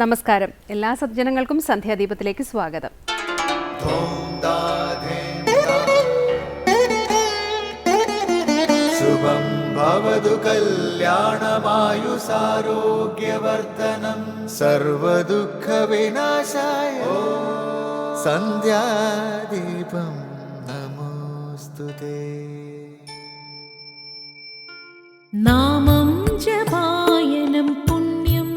നമസ്കാരം. എല്ലാ സജ്ജനങ്ങൾക്കും സന്ധ്യാദീപത്തിലേക്ക് സ്വാഗതം. ശുഭം ഭവതു കല്യാണമായുസാരോഗ്യവർദ്ധനം സർവദുഃഖ വിനാശായ സന്ധ്യാദീപം നമോസ്തുതേ. നാമം ജപായനം പുണ്യം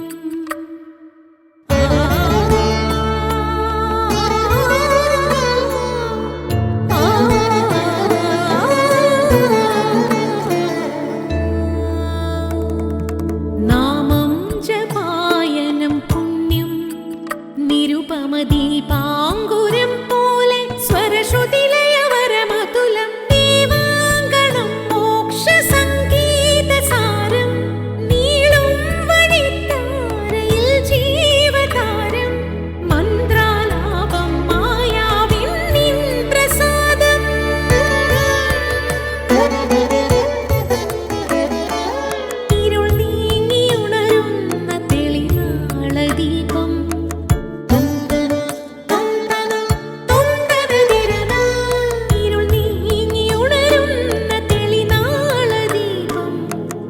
നാമം ജപായനം പുണ്യം നിരുപമദീപാങ്കുരം പോലെ സ്വരശ്രുതിലയവരമതുലം ദീവാങ്കണം മോക്ഷസംഗീതസാരം നീളും വഴിത്താരയിൽ ജീവതാരം മന്ത്രാലാപം മായാവിൻ നിൻ പ്രസാദം. ഇരുൾ നീങ്ങിയുണരുന്ന തെളിനാളദീപം ഇരുൾ നീങ്ങിയുണരുന്ന തെളിനാളദീപം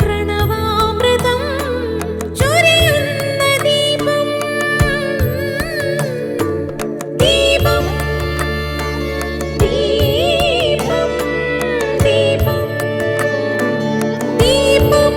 പ്രണവാമൃതം ചൊരിയുന്ന ദീപം. ദീപം ദീപം ദീപം ദീപം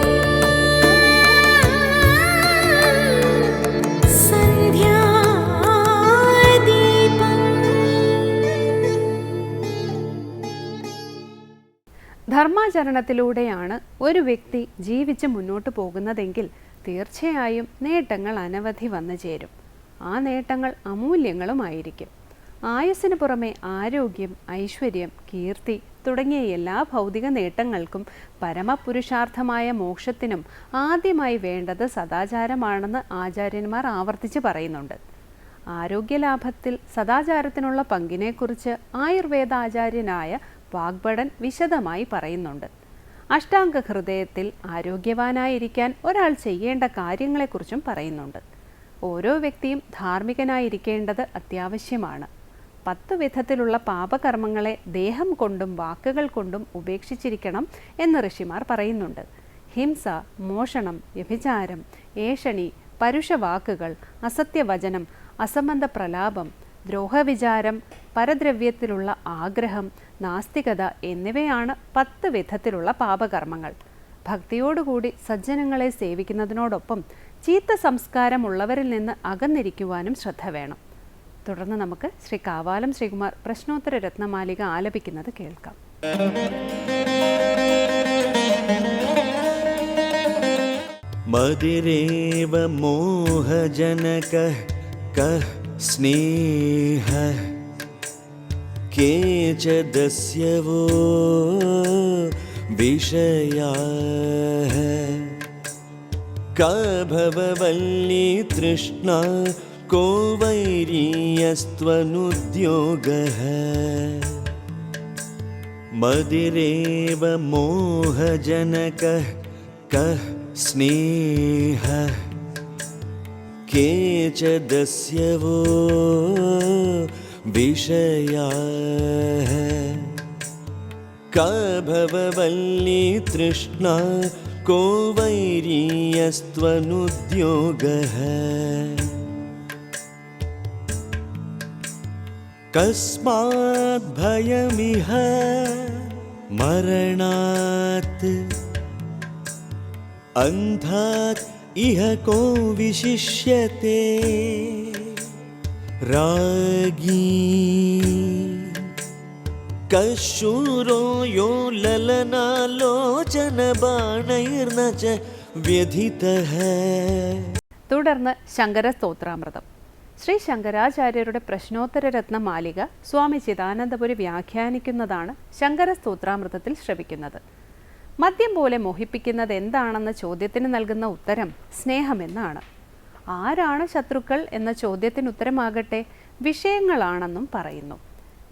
ധർമാചരണത്തിലൂടെയാണ് ഒരു വ്യക്തി ജീവിച്ച് മുന്നോട്ട് പോകുന്നതെങ്കിൽ തീർച്ചയായും നേട്ടങ്ങൾ അനവധി വന്നു ചേരും. ആ നേട്ടങ്ങൾ അമൂല്യങ്ങളുമായിരിക്കും. ആയുസ്സിന് പുറമെ ആരോഗ്യം, ഐശ്വര്യം, കീർത്തി തുടങ്ങിയ എല്ലാ ഭൗതിക നേട്ടങ്ങൾക്കും പരമപുരുഷാർത്ഥമായ മോക്ഷത്തിനും ആദ്യമായി വേണ്ടത് സദാചാരമാണെന്ന് ആചാര്യന്മാർ ആവർത്തിച്ച് പറയുന്നുണ്ട്. ആരോഗ്യലാഭത്തിൽ സദാചാരത്തിനുള്ള പങ്കിനെക്കുറിച്ച് ആയുർവേദാചാര്യനായ വാഗ്ഭടൻ വിശദമായി പറയുന്നുണ്ട്. അഷ്ടാംഗ ഹൃദയത്തിൽ ആരോഗ്യവാനായിരിക്കാൻ ഒരാൾ ചെയ്യേണ്ട കാര്യങ്ങളെക്കുറിച്ചും പറയുന്നുണ്ട്. ഓരോ വ്യക്തിയും ധാർമ്മികനായിരിക്കേണ്ടത് അത്യാവശ്യമാണ്. 10 വിധത്തിലുള്ള പാപകർമ്മങ്ങളെ ദേഹം കൊണ്ടും വാക്കുകൾ കൊണ്ടും ഉപേക്ഷിച്ചിരിക്കണം എന്ന് ഋഷിമാർ പറയുന്നുണ്ട്. ഹിംസ, മോഷണം, വ്യഭിചാരം, ഏഷണി, പരുഷവാക്കുകൾ, അസത്യവചനം, അസംബന്ധ പ്രലാപം, ദ്രോഹവിചാരം, പരദ്രവ്യത്തിലുള്ള ആഗ്രഹം, നാസ്തികത എന്നിവയാണ് 10 വിധത്തിലുള്ള പാപകർമ്മങ്ങൾ. ഭക്തിയോടുകൂടി സജ്ജനങ്ങളെ സേവിക്കുന്നതിനോടൊപ്പം ചീത്ത സംസ്കാരമുള്ളവരിൽ നിന്ന് അകന്നിരിക്കുവാനും ശ്രദ്ധ വേണം. തുടർന്ന് നമുക്ക് ശ്രീ കാവാലം ശ്രീകുമാർ പ്രശ്നോത്തര രത്നമാലിക ആലപിക്കുന്നത് കേൾക്കാം. മതിരേവ മോഹജനകഃ കഃ സ്നേഹഃ കേചദസ്യവോ വിഷയാഃ കാഭവവല്ലി തൃഷ്ണാ കോ വൈരീയസ്ത്വനുദ്യോഗഃ മതിരേവ മോഹജനകഃ കഃ സ്നേഹഃ കേചദസ്യവോ വിഷയാഃ കാഭവവല്ലി തൃഷ്ണാ കോ വൈരീയസ്ത്വനുദ്യോഗഃ കസ്മാത് ഭയമിഹ മരണാത് അന്ധാത് ഇഹ കോ വിശിഷ്യത്തെ രാഗീ കശൂരോ യോ ലലനാലോചനബാണൈർന ച വ്യഥിതഃ. തുടർന്ന് ശങ്കരസ്തോത്രാമൃതം. ശ്രീ ശങ്കരാചാര്യരുടെ പ്രശ്നോത്തര രത്നമാലിക സ്വാമി ചിദാനന്ദപുരി വ്യാഖ്യാനിക്കുന്നതാണ് ശങ്കരസ്തോത്രാമൃതത്തിൽ ശ്രവിക്കുന്നത്. മദ്യം പോലെ മോഹിപ്പിക്കുന്നത് എന്താണെന്ന ചോദ്യത്തിന് നൽകുന്ന ഉത്തരം സ്നേഹമെന്നാണ്. ആരാണ് ശത്രുക്കൾ എന്ന ചോദ്യത്തിന് ഉത്തരമാകട്ടെ വിഷയങ്ങളാണെന്നും പറയുന്നു.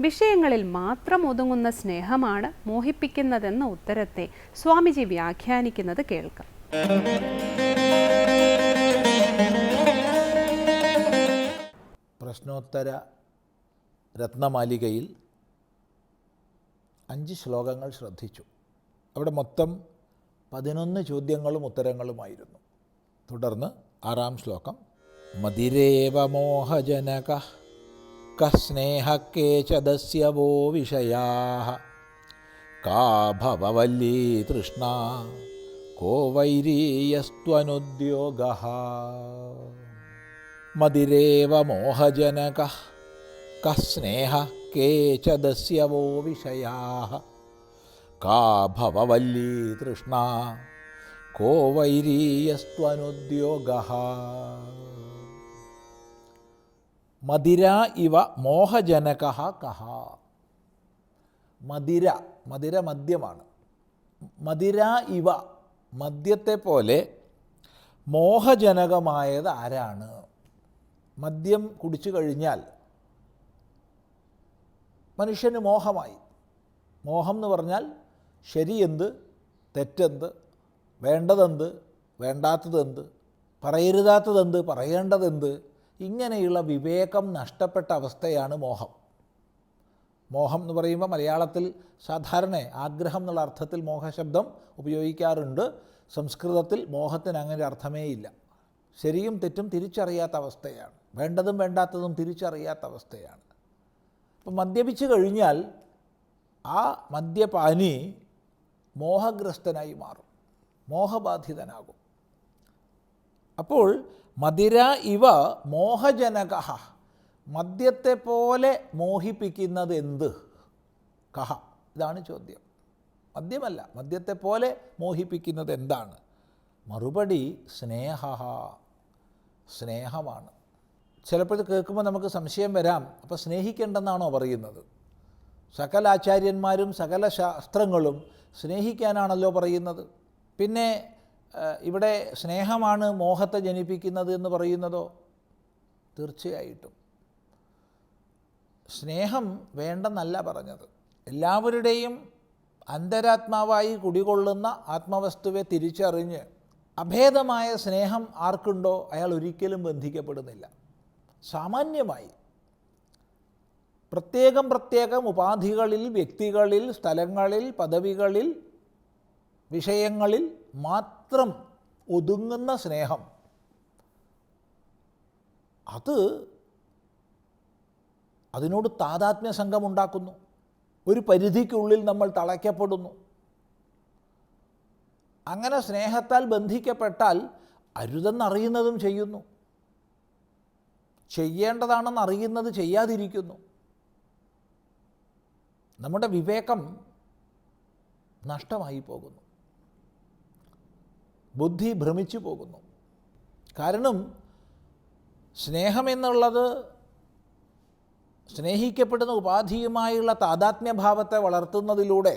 വിഷയങ്ങളിൽ മാത്രം ഒതുങ്ങുന്ന സ്നേഹമാണ് മോഹിപ്പിക്കുന്നതെന്ന ഉത്തരത്തെ സ്വാമിജി വ്യാഖ്യാനിക്കുന്നത് കേൾക്കാം. പ്രശ്നോത്തര രത്നമാലികയിൽ 5 ശ്ലോകങ്ങൾ ശ്രദ്ധിച്ചു. അവിടെ മൊത്തം 11 ചോദ്യങ്ങളും ഉത്തരങ്ങളുമായിരുന്നു. തുടർന്ന് 6-ാം ശ്ലോകം. മതിരേവ മോഹജനക കഃ സ്നേഹഃ കേചദസ്യ വോ വിഷയാഃ കാ ഭവവല്ലീ തൃഷ്ണാ കോ വൈരീയസ്ത്വനുദ്യോഗഃ. മതിരേവ മോഹജനകഃ കഃ സ്നേഹഃ കേചദസ്യ വോ വിഷയാഃ കാ ഭവവല്ലീ തൃഷ്ണാ കോ വൈരീയസ്ത്വനുദ്യോഗഃ. മദിര ഇവ മോഹജനകഃ കഃ. മദിര, മദിര മദ്യമാണ്. മദിര ഇവ, മദ്യത്തെ പോലെ മോഹജനകമായത് ആരാണ്? മദ്യം കുടിച്ചു കഴിഞ്ഞാൽ മനുഷ്യന് മോഹമായി. മോഹം എന്ന് പറഞ്ഞാൽ ശരിയെന്ത്, തെറ്റെന്ത്, വേണ്ടതെന്ത്, വേണ്ടാത്തതെന്ത്, പറയരുതാത്തതെന്ത്, പറയേണ്ടതെന്ത്, ഇങ്ങനെയുള്ള വിവേകം നഷ്ടപ്പെട്ട അവസ്ഥയാണ് മോഹം. മോഹം എന്ന് പറയുമ്പോൾ മലയാളത്തിൽ സാധാരണ ആഗ്രഹം എന്നുള്ള അർത്ഥത്തിൽ മോഹശബ്ദം ഉപയോഗിക്കാറുണ്ട്. സംസ്കൃതത്തിൽ മോഹത്തിന് അങ്ങനെ അർത്ഥമേ ഇല്ല. ശരിയും തെറ്റും തിരിച്ചറിയാത്ത അവസ്ഥയാണ്, വേണ്ടതും വേണ്ടാത്തതും തിരിച്ചറിയാത്ത അവസ്ഥയാണ്. അപ്പം മദ്യപിച്ച് കഴിഞ്ഞാൽ ആ മദ്യപാനി മോഹഗ്രസ്തനായി മാറും, മോഹബാധിതനാകും. അപ്പോൾ മദിര ഇവ മോഹജനകഃ, മദ്യത്തെ പോലെ മോഹിപ്പിക്കുന്നത് എന്ത്? കഹ, ഇതാണ് ചോദ്യം. മദ്യമല്ല, മദ്യത്തെ പോലെ മോഹിപ്പിക്കുന്നത് എന്താണ്? മറുപടി സ്നേഹ, സ്നേഹമാണ്. ചിലപ്പോൾ ഇത് കേൾക്കുമ്പോൾ നമുക്ക് സംശയം വരാം, അപ്പോൾ സ്നേഹിക്കേണ്ടെന്നാണോ പറയുന്നത്? സകല ആചാര്യന്മാരും സകല ശാസ്ത്രങ്ങളും സ്നേഹിക്കാനാണല്ലോ പറയുന്നത്. പിന്നെ ഇവിടെ സ്നേഹമാണ് മോഹത്തെ ജനിപ്പിക്കുന്നത് എന്ന് പറയുന്നതോ? തീർച്ചയായിട്ടും സ്നേഹം വേണ്ടെന്നല്ല പറഞ്ഞത്. എല്ലാവരുടെയും അന്തരാത്മാവായി കുടികൊള്ളുന്ന ആത്മവസ്തുവെ തിരിച്ചറിഞ്ഞ് അഭേദമായ സ്നേഹം ആർക്കുണ്ടോ അയാൾ ഒരിക്കലും ബന്ധിക്കപ്പെടുന്നില്ല. സാമാന്യമായി പ്രത്യേകം പ്രത്യേകം ഉപാധികളിൽ, വ്യക്തികളിൽ, സ്ഥലങ്ങളിൽ, പദവികളിൽ, വിഷയങ്ങളിൽ മാത്രം ഒതുങ്ങുന്ന സ്നേഹം, അതിനോട് താദാത്മ്യ സംഘമുണ്ടാക്കുന്നു. ഒരു പരിധിക്കുള്ളിൽ നമ്മൾ തളയ്ക്കപ്പെടുന്നു. അങ്ങനെ സ്നേഹത്താൽ ബന്ധിക്കപ്പെട്ടാൽ അരുതെന്നറിയുന്നതും ചെയ്യുന്നു, ചെയ്യേണ്ടതാണെന്ന് അറിയുന്നത് ചെയ്യാതിരിക്കുന്നു. നമ്മുടെ വിവേകം നഷ്ടമായി പോകുന്നു, ബുദ്ധി ഭ്രമിച്ചു പോകുന്നു. കാരണം സ്നേഹമെന്നുള്ളത് സ്നേഹിക്കപ്പെടുന്ന ഉപാധിയുമായുള്ള താദാത്മ്യഭാവത്തെ വളർത്തുന്നതിലൂടെ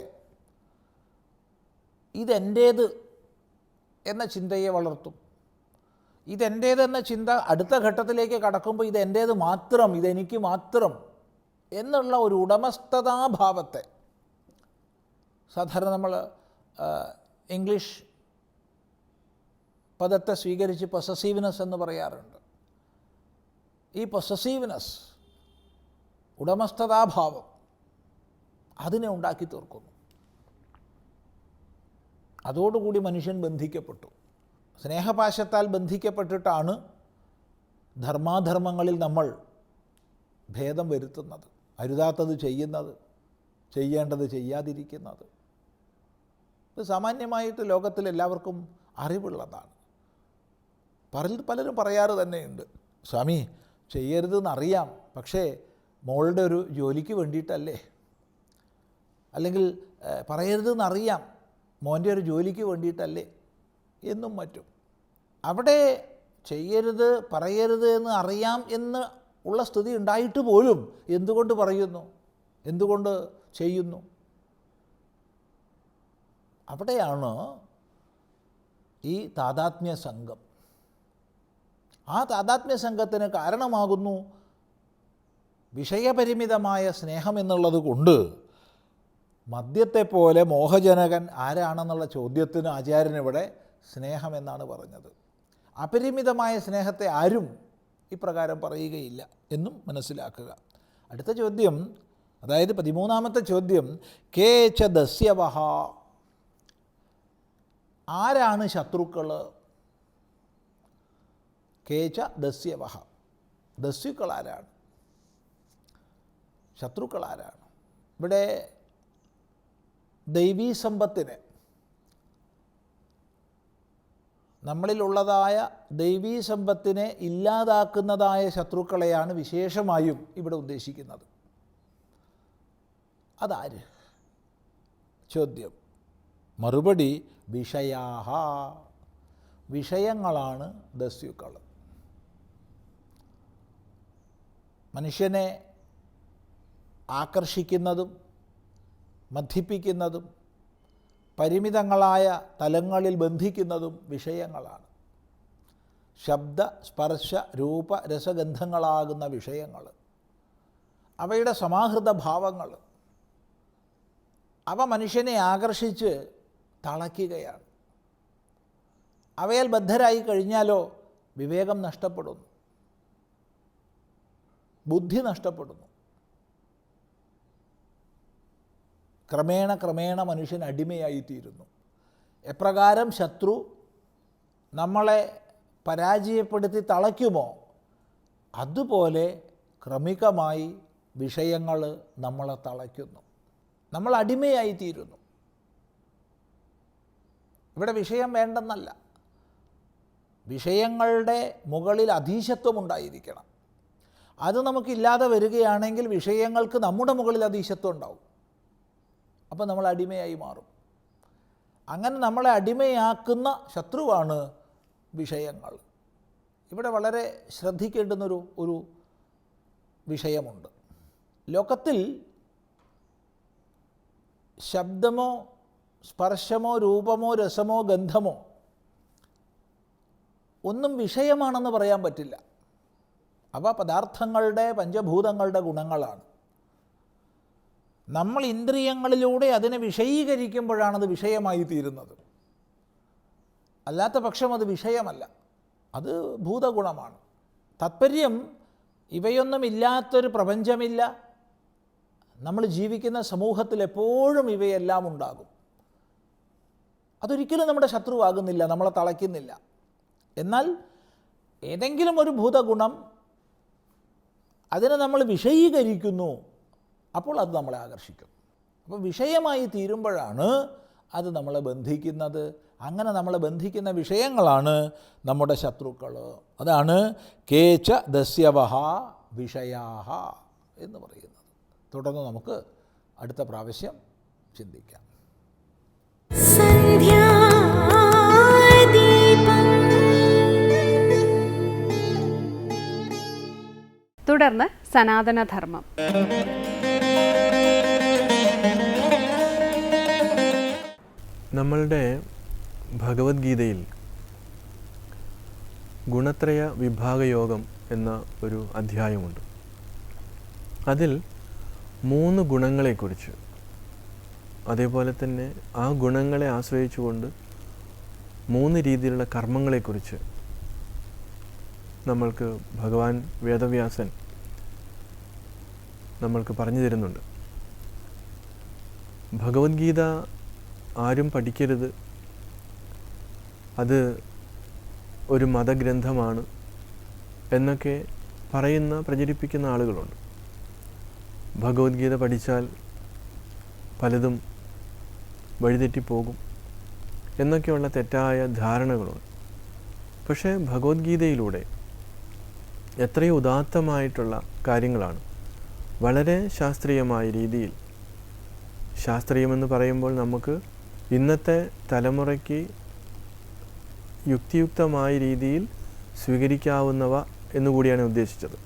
ഇതെൻ്റേത് എന്ന ചിന്തയെ വളർത്തും. ഇതെൻ്റേതെന്ന ചിന്ത അടുത്ത ഘട്ടത്തിലേക്ക് കടക്കുമ്പോൾ ഇതെൻ്റേത് മാത്രം, ഇതെനിക്ക് മാത്രം എന്നുള്ള ഒരു ഉടമസ്ഥതാഭാവത്തെ, സാധാരണ നമ്മൾ ഇംഗ്ലീഷ് പദത്തെ സ്വീകരിച്ച് പൊസസീവ്നെസ് എന്ന് പറയാറുണ്ട്. ഈ പൊസസീവ്നെസ്, ഉടമസ്ഥതാഭാവം, അതിനെ ഉണ്ടാക്കി തീർക്കുന്നു. അതോടുകൂടി മനുഷ്യൻ ബന്ധിക്കപ്പെട്ടു. സ്നേഹപാശത്താൽ ബന്ധിക്കപ്പെട്ടിട്ടാണ് ധർമാധർമ്മങ്ങളിൽ നമ്മൾ ഭേദം വരുത്തുന്നത്, അരുതാത്തത് ചെയ്യുന്നത്, ചെയ്യേണ്ടത് ചെയ്യാതിരിക്കുന്നത്. ഇത് സാമാന്യമായിട്ട് ലോകത്തിൽ എല്ലാവർക്കും അറിവുള്ളതാണ്. പലരും പറയാറ് തന്നെയുണ്ട്, സ്വാമി ചെയ്യരുതെന്നറിയാം, പക്ഷേ മോളുടെ ഒരു ജോലിക്ക് വേണ്ടിയിട്ടല്ലേ, അല്ലെങ്കിൽ പറയരുതെന്നറിയാം, മോൻ്റെ ഒരു ജോലിക്ക് വേണ്ടിയിട്ടല്ലേ എന്നും മറ്റും. അവിടെ ചെയ്യരുത്, പറയരുത് എന്ന് അറിയാം എന്ന് ഉള്ള സ്ഥിതി ഉണ്ടായിട്ട് പോലും എന്തുകൊണ്ട് പറയുന്നു, എന്തുകൊണ്ട് ചെയ്യുന്നു? അവിടെയാണ് ഈ താദാത്മ്യ സംഘം. ആ താദാത്മ്യ സംഘത്തിന് കാരണമാകുന്നു വിഷയപരിമിതമായ സ്നേഹം എന്നുള്ളത് കൊണ്ട് മദ്യത്തെപ്പോലെ മോഹജനകൻ ആരാണെന്നുള്ള ചോദ്യത്തിന് ആചാര്യനിവിടെ സ്നേഹമെന്നാണ് പറഞ്ഞത്. അപരിമിതമായ സ്നേഹത്തെ ആരും ഇപ്രകാരം പറയുകയില്ല എന്നും മനസ്സിലാക്കുക. അടുത്ത ചോദ്യം, അതായത് 13ാമത്തെ ചോദ്യം, കേച ദസ്യവഹ, ആരാണ് ശത്രുക്കൾ? കേച ദസ്യവഹ, ദസ്യുക്കൾ ആരാണ്? ശത്രുക്കൾ ആരാണ്? ഇവിടെ ദൈവീ സമ്പത്തിനെ, നമ്മളിലുള്ളതായ ദൈവീ സമ്പത്തിനെ ഇല്ലാതാക്കുന്നതായ ശത്രുക്കളെയാണ് വിശേഷമായും ഇവിടെ ഉദ്ദേശിക്കുന്നത്. അതാര്? ചോദ്യം. മറുപടി, വിഷയാഹ, വിഷയങ്ങളാണ് ദസ്യുക്കൾ. മനുഷ്യനെ ആകർഷിക്കുന്നതും മഥിപ്പിക്കുന്നതും പരിമിതങ്ങളായ തലങ്ങളിൽ ബന്ധിക്കുന്നതും വിഷയങ്ങളാണ്. ശബ്ദ സ്പർശ രൂപ രസഗന്ധങ്ങളാകുന്ന വിഷയങ്ങൾ, അവയുടെ സമാഹൃത ഭാവങ്ങൾ, അവ മനുഷ്യനെ ആകർഷിച്ച് തളയ്ക്കുകയാണ്. അവയാൽ ബദ്ധരായി കഴിഞ്ഞാലോ വിവേകം നഷ്ടപ്പെടുന്നു, ബുദ്ധി നഷ്ടപ്പെടുന്നു. ക്രമേണ മനുഷ്യൻ അടിമയായിത്തീരുന്നു. എപ്രകാരം ശത്രു നമ്മളെ പരാജയപ്പെടുത്തി തളയ്ക്കുമോ അതുപോലെ ക്രമികമായി വിഷയങ്ങൾ നമ്മളെ തളയ്ക്കുന്നു, നമ്മൾ അടിമയായിത്തീരുന്നു. ഇവിടെ വിഷയം വേണ്ടെന്നല്ല, വിഷയങ്ങളുടെ മുകളിൽ അധീശത്വം ഉണ്ടായിരിക്കണം. അത് നമുക്കില്ലാതെ വരികയാണെങ്കിൽ വിഷയങ്ങൾക്ക് നമ്മുടെ മുകളിൽ അധീശത്വം ഉണ്ടാവും. അപ്പോൾ നമ്മൾ അടിമയായി മാറും. അങ്ങനെ നമ്മളെ അടിമയാക്കുന്ന ശത്രുവാണ് വിഷയങ്ങൾ. ഇവിടെ വളരെ ശ്രദ്ധിക്കേണ്ടുന്നൊരു വിഷയമുണ്ട്. ലോകത്തിൽ ശബ്ദമോ സ്പർശമോ രൂപമോ രസമോ ഗന്ധമോ ഒന്നും വിഷയമാണെന്ന് പറയാൻ പറ്റില്ല. അവ പദാർത്ഥങ്ങളുടെ പഞ്ചഭൂതങ്ങളുടെ ഗുണങ്ങളാണ്. നമ്മൾ ഇന്ദ്രിയങ്ങളിലൂടെ അതിനെ വിഷയീകരിക്കുമ്പോഴാണത് വിഷയമായി തീരുന്നത്. അല്ലാത്ത പക്ഷം അത് വിഷയമല്ല, അത് ഭൂതഗുണമാണ്. താത്പര്യം, ഇവയൊന്നും ഇല്ലാത്തൊരു പ്രപഞ്ചമില്ല. നമ്മൾ ജീവിക്കുന്ന സമൂഹത്തിൽ എപ്പോഴും ഇവയെല്ലാം ഉണ്ടാകും. അതൊരിക്കലും നമ്മുടെ ശത്രുവാകുന്നില്ല, നമ്മളെ തളയ്ക്കുന്നില്ല. എന്നാൽ ഏതെങ്കിലും ഒരു ഭൂതഗുണം അതിനെ നമ്മൾ വിഷയീകരിക്കുന്നു, അപ്പോൾ അത് നമ്മളെ ആകർഷിക്കും. അപ്പോൾ വിഷയമായി തീരുമ്പോഴാണ് അത് നമ്മളെ ബന്ധിക്കുന്നത്. അങ്ങനെ നമ്മളെ ബന്ധിക്കുന്ന വിഷയങ്ങളാണ് നമ്മുടെ ശത്രുക്കൾ. അതാണ് കേച ദസ്യവഹ വിഷയാഹ എന്ന് പറയുന്നത്. തുടർന്ന് നമുക്ക് അടുത്ത പ്രാവശ്യം ചിന്തിക്കാം. തുടർന്ന് സനാതനധർമ്മം. നമ്മളുടെ ഭഗവത്ഗീതയിൽ ഗുണത്രയ വിഭാഗയോഗം എന്ന ഒരു അധ്യായമുണ്ട്. അതിൽ 3 ഗുണങ്ങളെക്കുറിച്ച്, അതേപോലെ തന്നെ ആ ഗുണങ്ങളെ ആശ്രയിച്ചുകൊണ്ട് 3 രീതിയിലുള്ള കർമ്മങ്ങളെക്കുറിച്ച് നമ്മൾക്ക് ഭഗവാൻ വേദവ്യാസൻ നമ്മൾക്ക് പറഞ്ഞു തരുന്നുണ്ട്. ഭഗവത്ഗീത ആരും പഠിക്കരുത്, അത് ഒരു മതഗ്രന്ഥമാണ് എന്നൊക്കെ പ്രചരിപ്പിക്കുന്ന ആളുകളുണ്ട്. ഭഗവത്ഗീത പഠിച്ചാൽ പലതും വഴിതെറ്റിപ്പോകും എന്നൊക്കെയുള്ള തെറ്റായ ധാരണകളുണ്ട്. പക്ഷേ ഭഗവത്ഗീതയിലൂടെ എത്രയോ ഉദാത്തമായിട്ടുള്ള കാര്യങ്ങളാണ് വളരെ ശാസ്ത്രീയമായ രീതിയിൽ. ശാസ്ത്രീയമെന്ന് പറയുമ്പോൾ നമുക്ക് ഇന്നത്തെ തലമുറയ്ക്ക് യുക്തിയുക്തമായ രീതിയിൽ സ്വീകരിക്കാവുന്നവ എന്നുകൂടിയാണ് ഉദ്ദേശിച്ചത്.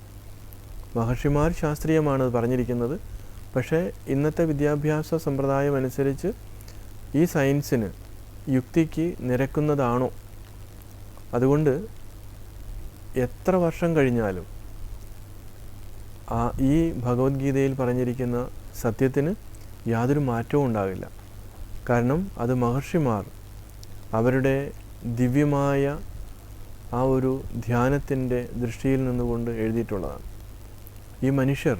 മഹർഷിമാർ ശാസ്ത്രീയമാണത് പറഞ്ഞിരിക്കുന്നത്. പക്ഷേ ഇന്നത്തെ വിദ്യാഭ്യാസ സമ്പ്രദായം അനുസരിച്ച് ഈ സയൻസിന് യുക്തിക്ക് നിരക്കുന്നതാണോ? അതുകൊണ്ട് എത്ര വർഷം കഴിഞ്ഞാലും ഈ ഭഗവത്ഗീതയിൽ പറഞ്ഞിരിക്കുന്ന സത്യത്തിന് യാതൊരു മാറ്റവും ഉണ്ടാകില്ല. കാരണം അത് മഹർഷിമാർ അവരുടെ ദിവ്യമായ ആ ഒരു ധ്യാനത്തിൻ്റെ ദൃഷ്ടിയിൽ നിന്നുകൊണ്ട് എഴുതിയിട്ടുള്ളതാണ്. ഈ മനുഷ്യർ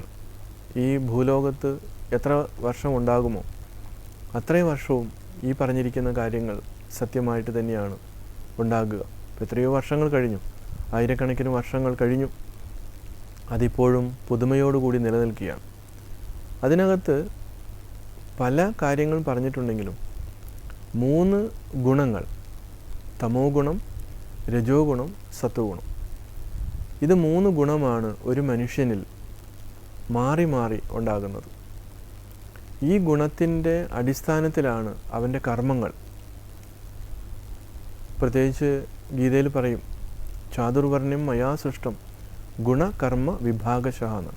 ഈ ഭൂലോകത്ത് എത്ര വർഷം ഉണ്ടാകുമോ അത്രയും വർഷവും ഈ പറഞ്ഞിരിക്കുന്ന കാര്യങ്ങൾ സത്യമായിട്ട് തന്നെയാണ് ഉണ്ടാകുക. ഇപ്പോൾ എത്രയോ വർഷങ്ങൾ കഴിഞ്ഞു, ആയിരക്കണക്കിന് വർഷങ്ങൾ കഴിഞ്ഞു, അതിപ്പോഴും പുതുമയോടുകൂടി നിലനിൽക്കുകയാണ്. അതിനകത്ത് പല കാര്യങ്ങളും പറഞ്ഞിട്ടുണ്ടെങ്കിലും 3 ഗുണങ്ങൾ, തമോ ഗുണം, രജോ ഗുണം, സത്വ ഗുണം, ഇത് 3 ഗുണമാണ് ഒരു മനുഷ്യനിൽ മാറി മാറി ഉണ്ടാകുന്നത്. ഈ ഗുണത്തിൻ്റെ അടിസ്ഥാനത്തിലാണ് അവൻ്റെ കർമ്മങ്ങൾ. പ്രത്യേകിച്ച് ഗീതയിൽ പറയും, ചാതുർവർണ്ണ്യം മയാ സൃഷ്ടം ഗുണകർമ്മ വിഭാഗശഃ എന്ന്.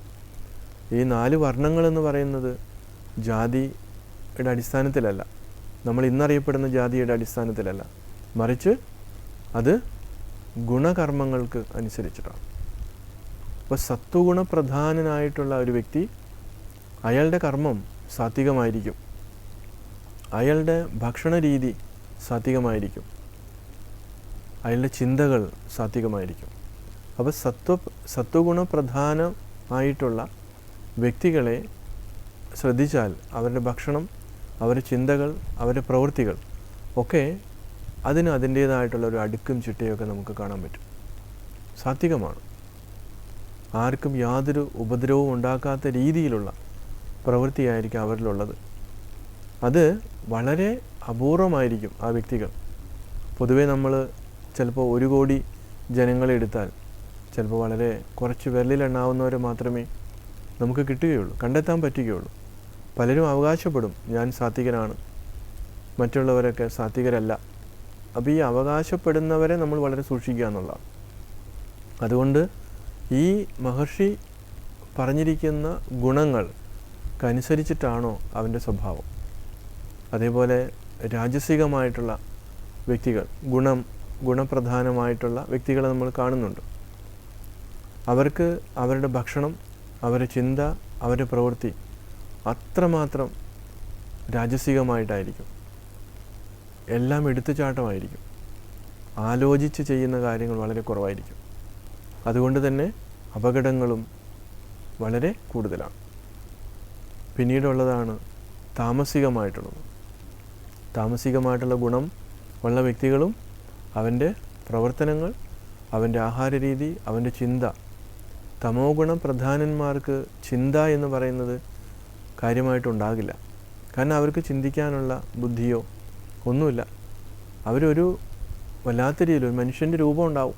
ഈ 4 വർണ്ണങ്ങളെന്ന് പറയുന്നത് ജാതിയുടെ അടിസ്ഥാനത്തിലല്ല, നമ്മൾ ഇന്നറിയപ്പെടുന്ന ജാതിയുടെ അടിസ്ഥാനത്തിലല്ല, മറിച്ച് അത് ഗുണകർമ്മങ്ങൾക്ക് അനുസരിച്ചിട്ടാണ്. അപ്പോൾ സത്വഗുണപ്രധാനനായിട്ടുള്ള ഒരു വ്യക്തി, അയാളുടെ കർമ്മം സാത്വികമായിരിക്കും, അയാളുടെ ഭക്ഷണ രീതി സാത്വികമായിരിക്കും, അയാളുടെ ചിന്തകൾ സാത്വികമായിരിക്കും. അപ്പോൾ സത്വഗുണപ്രധാനമായിട്ടുള്ള വ്യക്തികളെ ശ്രദ്ധിച്ചാൽ അവരുടെ ഭക്ഷണം, അവരുടെ ചിന്തകൾ, അവരുടെ പ്രവൃത്തികൾ ഒക്കെ അതിന് അതിൻ്റേതായിട്ടുള്ള ഒരു അടുക്കും ചിട്ടയൊക്കെ നമുക്ക് കാണാൻ പറ്റും. സാത്വികമാണ്, ആർക്കും യാതൊരു ഉപദ്രവവും ഉണ്ടാക്കാത്ത രീതിയിലുള്ള പ്രവൃത്തിയായിരിക്കും അവരിലുള്ളത്. അത് വളരെ അപൂർവമായിരിക്കും ആ വ്യക്തികൾ. പൊതുവേ നമ്മൾ ചിലപ്പോൾ 1 കോടി ജനങ്ങളെ എടുത്താൽ ചിലപ്പോൾ വളരെ കുറച്ച് വിരലിലെണ്ണാവുന്നവരെ മാത്രമേ നമുക്ക് കിട്ടുകയുള്ളൂ, കണ്ടെത്താൻ പറ്റുകയുള്ളൂ. പലരും അവകാശപ്പെടും ഞാൻ സാത്വികനാണ്, മറ്റുള്ളവരൊക്കെ സാത്വികരല്ല. അപ്പോൾ ഈ അവകാശപ്പെടുന്നവരെ നമ്മൾ വളരെ സൂക്ഷിക്കുക എന്നുള്ളതാണ്. അതുകൊണ്ട് ഈ മഹർഷി പറഞ്ഞിരിക്കുന്ന ഗുണങ്ങൾക്കനുസരിച്ചിട്ടാണോ അവൻ്റെ സ്വഭാവം. അതേപോലെ രാജസികമായിട്ടുള്ള വ്യക്തികൾ, ഗുണപ്രധാനമായിട്ടുള്ള വ്യക്തികളെ നമ്മൾ കാണുന്നുണ്ട്. അവർക്ക് അവരുടെ ഭക്ഷണം, അവരുടെ ചിന്ത, അവരുടെ പ്രവൃത്തി അത്രമാത്രം രാജസികമായിട്ടായിരിക്കും, എല്ലാം എടുത്തുചാട്ടമായിരിക്കും, ആലോചിച്ച് ചെയ്യുന്ന കാര്യങ്ങൾ വളരെ കുറവായിരിക്കും. അതുകൊണ്ട് തന്നെ അപകടങ്ങളും വളരെ കൂടുതലാണ്. പിന്നീടുള്ളതാണ് താമസികമായിട്ടുള്ളത്. താമസികമായിട്ടുള്ള ഗുണം ഉള്ള വ്യക്തികളും അവൻ്റെ പ്രവർത്തനങ്ങൾ, അവൻ്റെ ആഹാരരീതി, അവൻ്റെ ചിന്ത. തമോ ഗുണം പ്രധാനന്മാർക്ക് ചിന്ത എന്ന് പറയുന്നത് കാര്യമായിട്ടുണ്ടാകില്ല. കാരണം അവർക്ക് ചിന്തിക്കാനുള്ള ബുദ്ധിയോ ഒന്നുമില്ല. അവരൊരു വല്ലാത്ത രീതിയിൽ ഒരു മനുഷ്യൻ്റെ രൂപം ഉണ്ടാവും,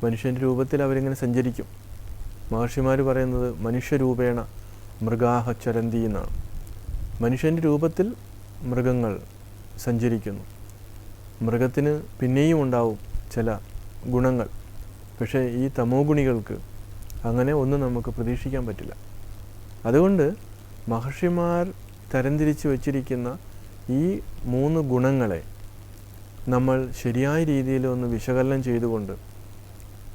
മനുഷ്യൻ്റെ രൂപത്തിൽ അവരിങ്ങനെ സഞ്ചരിക്കും. മഹർഷിമാർ പറയുന്നത് മനുഷ്യരൂപേണ മൃഗാഹ ചരന്തി എന്നാണ്. മനുഷ്യൻ്റെ രൂപത്തിൽ മൃഗങ്ങൾ സഞ്ചരിക്കുന്നു. മൃഗത്തിന് പിന്നെയും ഉണ്ടാവും ചില ഗുണങ്ങൾ. പക്ഷേ ഈ തമോ ഗുണികൾക്ക് അങ്ങനെ ഒന്നും നമുക്ക് പ്രതീക്ഷിക്കാൻ പറ്റില്ല. അതുകൊണ്ട് മഹർഷിമാർ തരംതിരിച്ച് വച്ചിരിക്കുന്ന ഈ 3 ഗുണങ്ങളെ നമ്മൾ ശരിയായ രീതിയിൽ ഒന്ന് വിശകലനം ചെയ്തുകൊണ്ട്,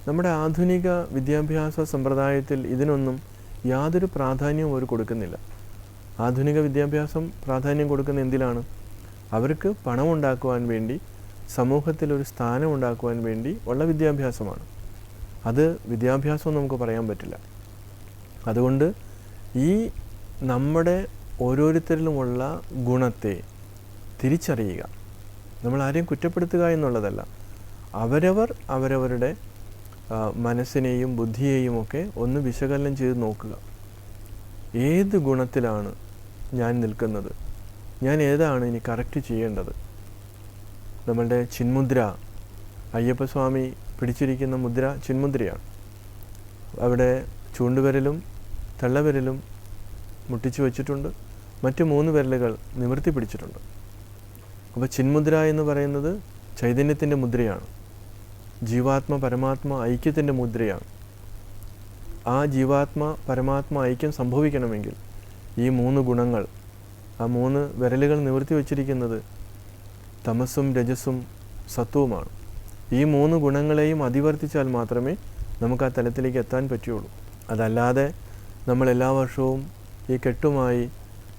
നമ്മുടെ ആധുനിക വിദ്യാഭ്യാസ സമ്പ്രദായത്തിൽ ഇതിനൊന്നും യാതൊരു പ്രാധാന്യവും അവർ കൊടുക്കുന്നില്ല. ആധുനിക വിദ്യാഭ്യാസം പ്രാധാന്യം കൊടുക്കുന്ന എന്തിലാണ്? അവർക്ക് പണം ഉണ്ടാക്കുവാൻ വേണ്ടി, സമൂഹത്തിൽ ഒരു സ്ഥാനം ഉണ്ടാക്കുവാൻ വേണ്ടി ഉള്ള വിദ്യാഭ്യാസമാണ്. അത് വിദ്യാഭ്യാസം നമുക്ക് പറയാൻ പറ്റില്ല. അതുകൊണ്ട് ഈ നമ്മുടെ ഓരോരുത്തരിലുമുള്ള ഗുണത്തെ തിരിച്ചറിയുക, നമ്മൾ ആരെയും കുറ്റപ്പെടുത്തുക എന്നുള്ളതല്ല, അവരവരുടെ മനസ്സിനെയും ബുദ്ധിയെയും ഒക്കെ ഒന്ന് വിശകലനം ചെയ്ത് നോക്കുക. ഏത് ഗുണത്തിലാണ് ഞാൻ നിൽക്കുന്നത്, ഞാൻ ഏതാണ് ഇനി കറക്റ്റ് ചെയ്യേണ്ടത്. നമ്മളുടെ ചിന്മുദ്ര, അയ്യപ്പസ്വാമി പിടിച്ചിരിക്കുന്ന മുദ്ര ചിന്മുദ്രയാണ്. അവിടെ ചൂണ്ടുവിരലും തള്ളവിരലും മുട്ടിച്ചു വച്ചിട്ടുണ്ട്, മറ്റ് 3 വിരലുകൾ നിവർത്തി പിടിച്ചിട്ടുണ്ട്. അപ്പോൾ ചിന്മുദ്ര എന്ന് പറയുന്നത് ചൈതന്യത്തിൻ്റെ മുദ്രയാണ്, ജീവാത്മ പരമാത്മ ഐക്യത്തിൻ്റെ മുദ്രയാണ്. ആ ജീവാത്മ പരമാത്മ ഐക്യം സംഭവിക്കണമെങ്കിൽ ഈ 3 ഗുണങ്ങൾ, ആ 3 വിരലുകൾ നിവർത്തി വച്ചിരിക്കുന്നത് തമസ്സും രജസ്സും സത്വവുമാണ്. ഈ 3 ഗുണങ്ങളെയും അതിവർത്തിച്ചാൽ മാത്രമേ നമുക്ക് ആ തലത്തിലേക്ക് എത്താൻ പറ്റുകയുള്ളൂ. അതല്ലാതെ നമ്മൾ എല്ലാ വർഷവും ഈ കെട്ടുമായി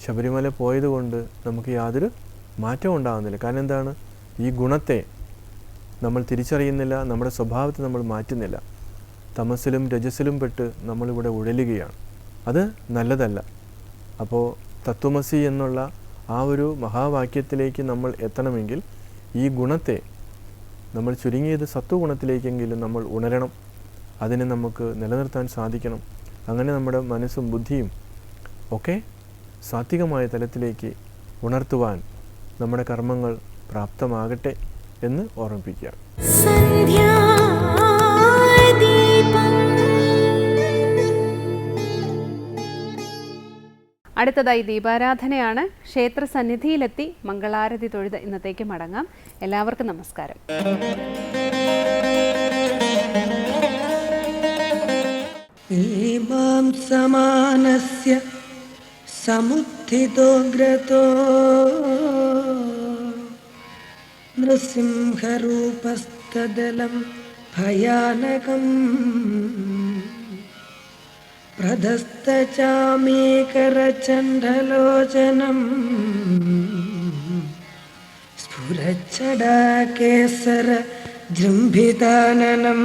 ശബരിമല പോയതുകൊണ്ട് നമുക്ക് യാതൊരു മാറ്റവും ഉണ്ടാകുന്നില്ല. കാരണം എന്താണ്? ഈ ഗുണത്തെ നമ്മൾ തിരിച്ചറിയുന്നില്ല, നമ്മുടെ സ്വഭാവത്തെ നമ്മൾ മാറ്റുന്നില്ല. തമസിലും രജസിലും പെട്ട് നമ്മളിവിടെ ഉഴലുകയാണ്. അത് നല്ലതല്ല. അപ്പോൾ തത്വമസി എന്നുള്ള ആ ഒരു മഹാവാക്യത്തിലേക്ക് നമ്മൾ എത്തണമെങ്കിൽ ഈ ഗുണത്തെ നമ്മൾ ചുരുങ്ങിയത് സത്വഗുണത്തിലേക്കെങ്കിലും നമ്മൾ ഉണരണം. അതിനെ നമുക്ക് നിലനിർത്താൻ സാധിക്കണം. അങ്ങനെ നമ്മുടെ മനസ്സും ബുദ്ധിയും ഒക്കെ സാത്വികമായ തലത്തിലേക്ക് ഉണർത്തുവാൻ നമ്മുടെ കർമ്മങ്ങൾ പ്രാപ്തമാകട്ടെ എന്ന് ഓർമ്മിപ്പിക്കുക. അടുത്തതായി ദീപാരാധനയാണ്. ക്ഷേത്ര സന്നിധിയിലെത്തി മംഗളാരതി തൊഴുത് ഇന്നത്തേക്ക് മടങ്ങാം. എല്ലാവർക്കും നമസ്കാരം. സമാനസ്യ സമുത്ഥിതോഗ്രതോ നൃസിംഹരൂപസ്തദലം ഭയാനകം പ്രധസ്തചാമീകരചണ്ഡലോചനം സ്ഫുരച്ഛടാകേസര ജൃംഭിതാനനം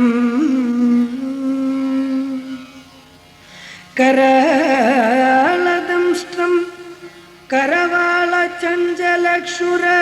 करालदंष्ट्रं करवालचञ्चलक्षुरा